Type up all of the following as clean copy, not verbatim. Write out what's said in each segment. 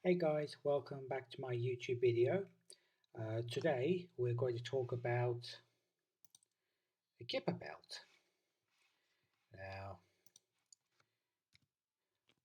Hey guys, welcome back to my YouTube video. Today we're going to talk about the Kuiper belt. Now,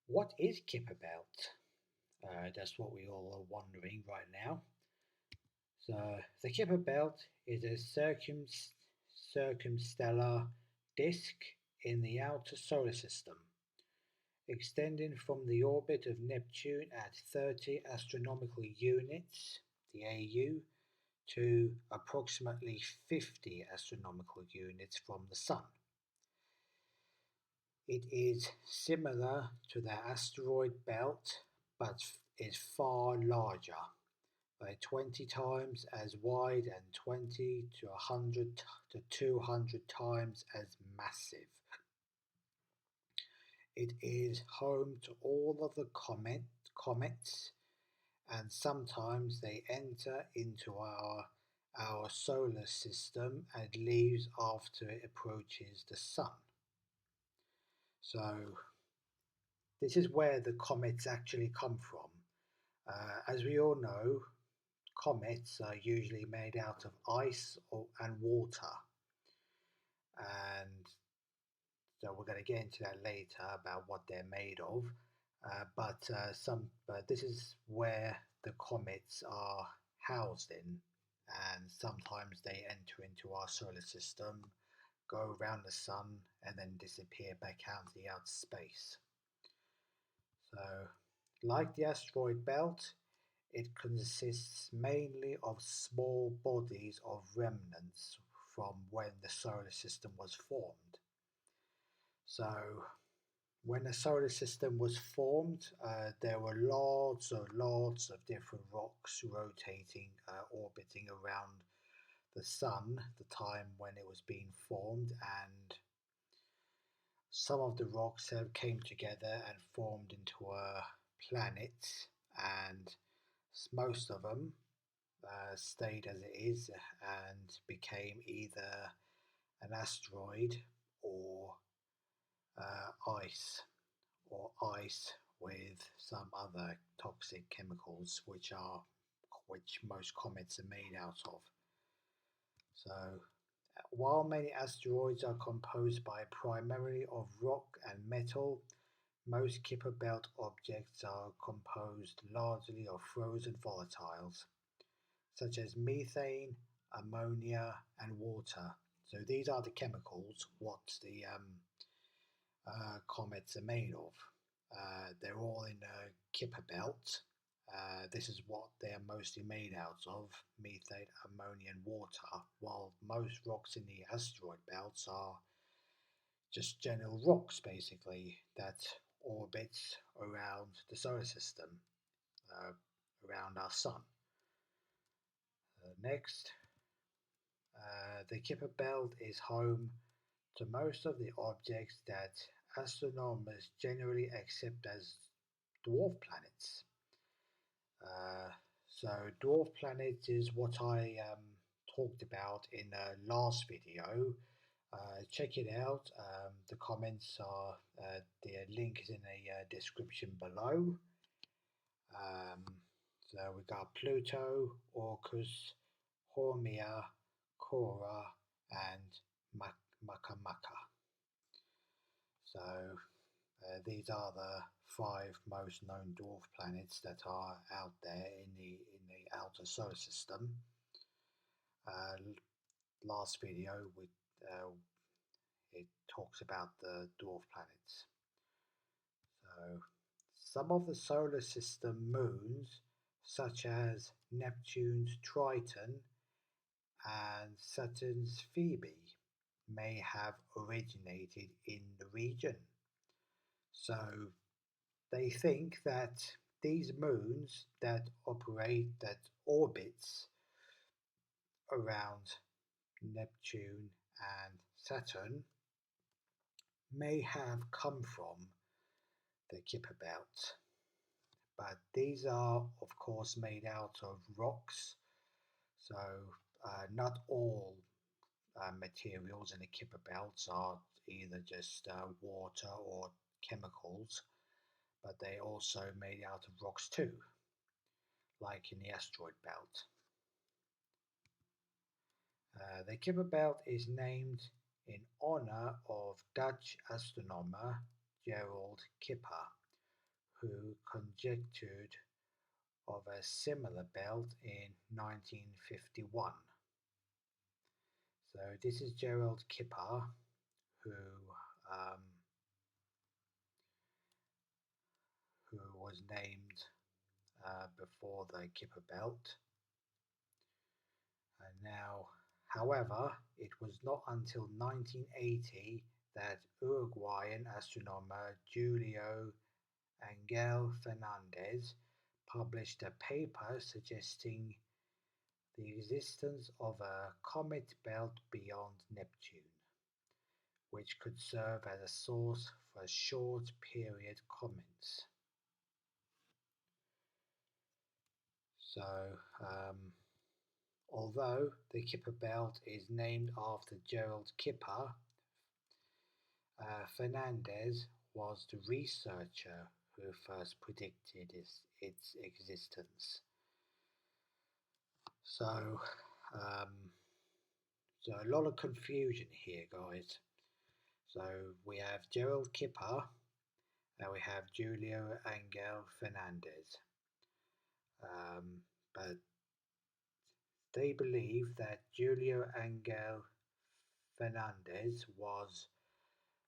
what is Kuiper belt? That's what we all are wondering right now. So, the Kuiper belt is a circumstellar disk in the outer solar system, extending from the orbit of Neptune at 30 astronomical units, the AU, to approximately 50 astronomical units from the Sun. It is similar to the asteroid belt but is far larger, by 20 times as wide and 20 to 100 to 200 times as massive. It is home to all of the comets, and sometimes they enter into our solar system and leaves after it approaches the Sun. So this is where the comets actually come from. As we all know, comets are usually made out of ice and water, and so we're going to get into that later about what they're made of. But this is where the comets are housed in, and sometimes they enter into our solar system, go around the sun, and then disappear back out into the outer space. So, like the asteroid belt, it consists mainly of small bodies of remnants from when the solar system was formed. So, when the solar system was formed, there were lots of different rocks rotating, orbiting around the sun, the time when it was being formed, and some of the rocks have came together and formed into a planet, and most of them stayed as it is and became either an asteroid or ice, or ice with some other toxic chemicals which most comets are made out of. So while many asteroids are composed by primarily of rock and metal, most Kuiper belt objects are composed largely of frozen volatiles, such as methane, ammonia, and water. So these are the chemicals what the comets are made of. They're all in a Kuiper belt. This is what they're mostly made out of: methane, ammonia, and water, while most rocks in the asteroid belts are just general rocks basically that orbits around the solar system, uh, around our sun. Next, the Kuiper belt is home to most of the objects that astronomers generally accept as dwarf planets. Uh, so dwarf planets is what I talked about in the last video. Check it out. The comments are, the link is in the description below. Um, so we got Pluto, Orcus, Haumea, Cora, and Makemake. So these are the 5 most known dwarf planets that are out there in the outer solar system. Last video it talks about the dwarf planets. So some of the solar system moons, such as Neptune's Triton and Saturn's Phoebe, may have originated in the region. So they think that these moons that orbits around Neptune and Saturn may have come from the Kuiper belt. But these are of course made out of rocks, so not all materials in the Kuiper belts are either just water or chemicals, but they also made out of rocks too. like in the asteroid belt. The Kuiper belt is named in honor of Dutch astronomer Gerald Kuiper, who conjectured of a similar belt in 1951. So this is Gerald Kuiper, who um, who was named before the Kuiper belt. Now, however, it was not until 1980 that Uruguayan astronomer Julio Angel Fernandez published a paper suggesting the existence of a comet belt beyond Neptune, which could serve as a source for short period comets. So, although the Kuiper belt is named after Gerald Kuiper, Fernandez was the researcher who first predicted its existence. So, um, so a lot of confusion here, guys. So we have Gerald Kuiper and we have Julio Angel Fernandez. But they believe that Julio Angel Fernandez was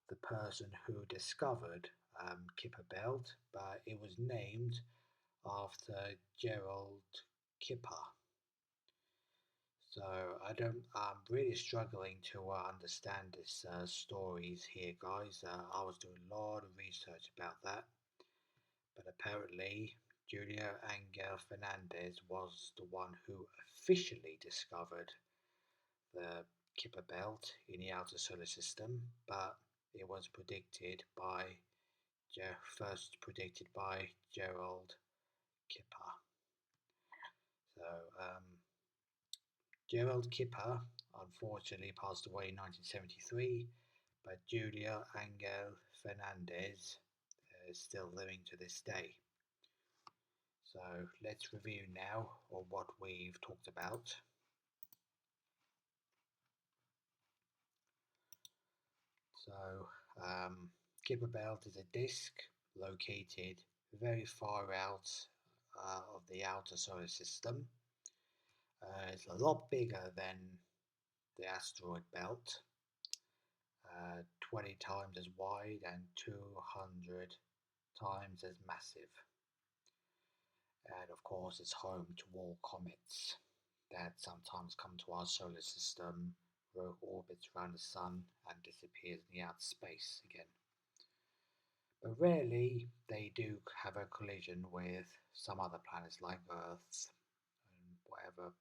the person who discovered Kuiper Belt, but it was named after Gerald Kuiper. So I'm really struggling to understand this stories here, guys. I was doing a lot of research about that, but apparently Julio Angel Fernandez was the one who officially discovered the Kuiper belt in the outer solar system, but it was first predicted by Gerald Kuiper. So Gerald Kuiper unfortunately passed away in 1973, but Julia Angel Fernandez is still living to this day. So let's review now on what we've talked about. So Kuiper belt is a disk located very far out of the outer solar system. It's a lot bigger than the asteroid belt, 20 times as wide and 200 times as massive. And of course, it's home to all comets that sometimes come to our solar system, orbits around the sun, and disappears in the outer space again. But rarely they do have a collision with some other planets like Earth and whatever.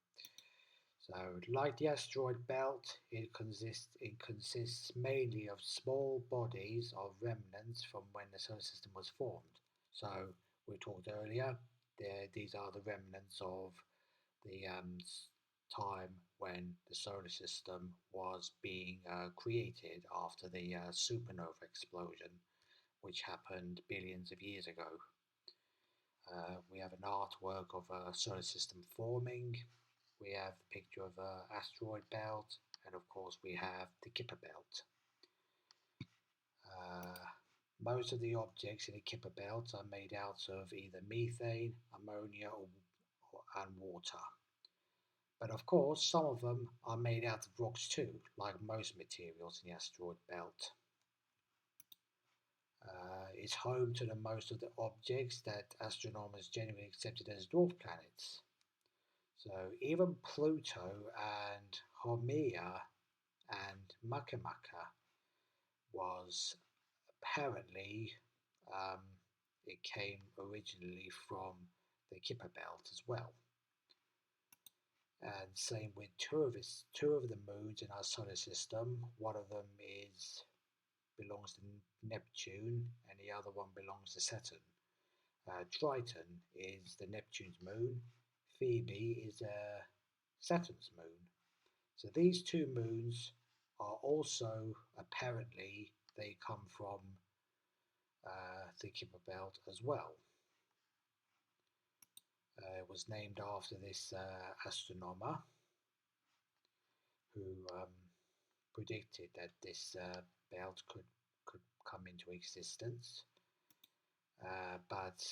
So, like the asteroid belt, it consists mainly of small bodies of remnants from when the solar system was formed. So, we talked earlier, these are the remnants of the time when the solar system was being created after the supernova explosion, which happened billions of years ago. We have an artwork of a solar system forming. We have a picture of an asteroid belt, and of course we have the Kuiper belt. Most of the objects in the Kuiper belt are made out of either methane, ammonia, and water. But of course, some of them are made out of rocks too, like most materials in the asteroid belt. It's home to the most of the objects that astronomers generally accepted as dwarf planets. So even Pluto and Haumea and Makemake was apparently um, it came originally from the Kuiper belt as well. And same with two of the moons in our solar system. One of them belongs to Neptune, and the other one belongs to Saturn. Triton is the Neptune's moon. Phoebe is Saturn's moon. So these two moons are also apparently they come from the Kuiper belt as well. was named after this astronomer who predicted that this belt could come into existence, but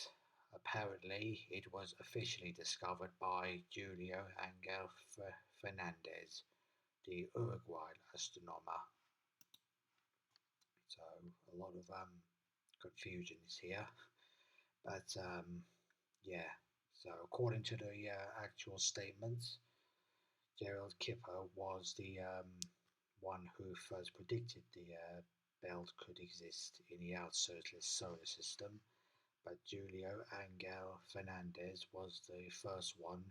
apparently it was officially discovered by Julio Angel Fernandez, the Uruguayan astronomer. So a lot of confusion is here, but yeah. So according to the actual statements, Gerald Kuiper was the one who first predicted the belt could exist in the outer solar system, but Julio Angel Fernandez was the first one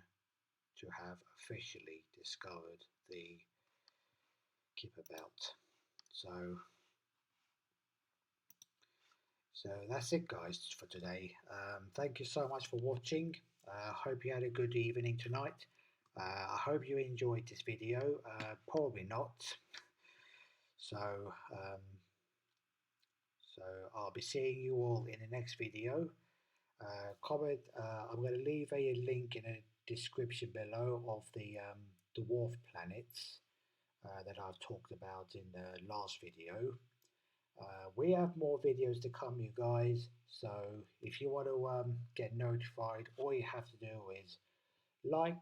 to have officially discovered the Kuiper belt. So that's it, guys, for today. Thank you so much for watching. Hope you had a good evening tonight. I hope you enjoyed this video. Probably not. So, um, so I'll be seeing you all in the next video. Comment. I'm going to leave a link in the description below of the dwarf planets that I've talked about in the last video. We have more videos to come, you guys. So if you want to get notified, all you have to do is like,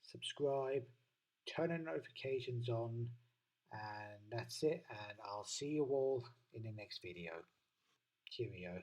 subscribe, turn the notifications on, and that's it. And I'll see you all in the next video. Cheerio.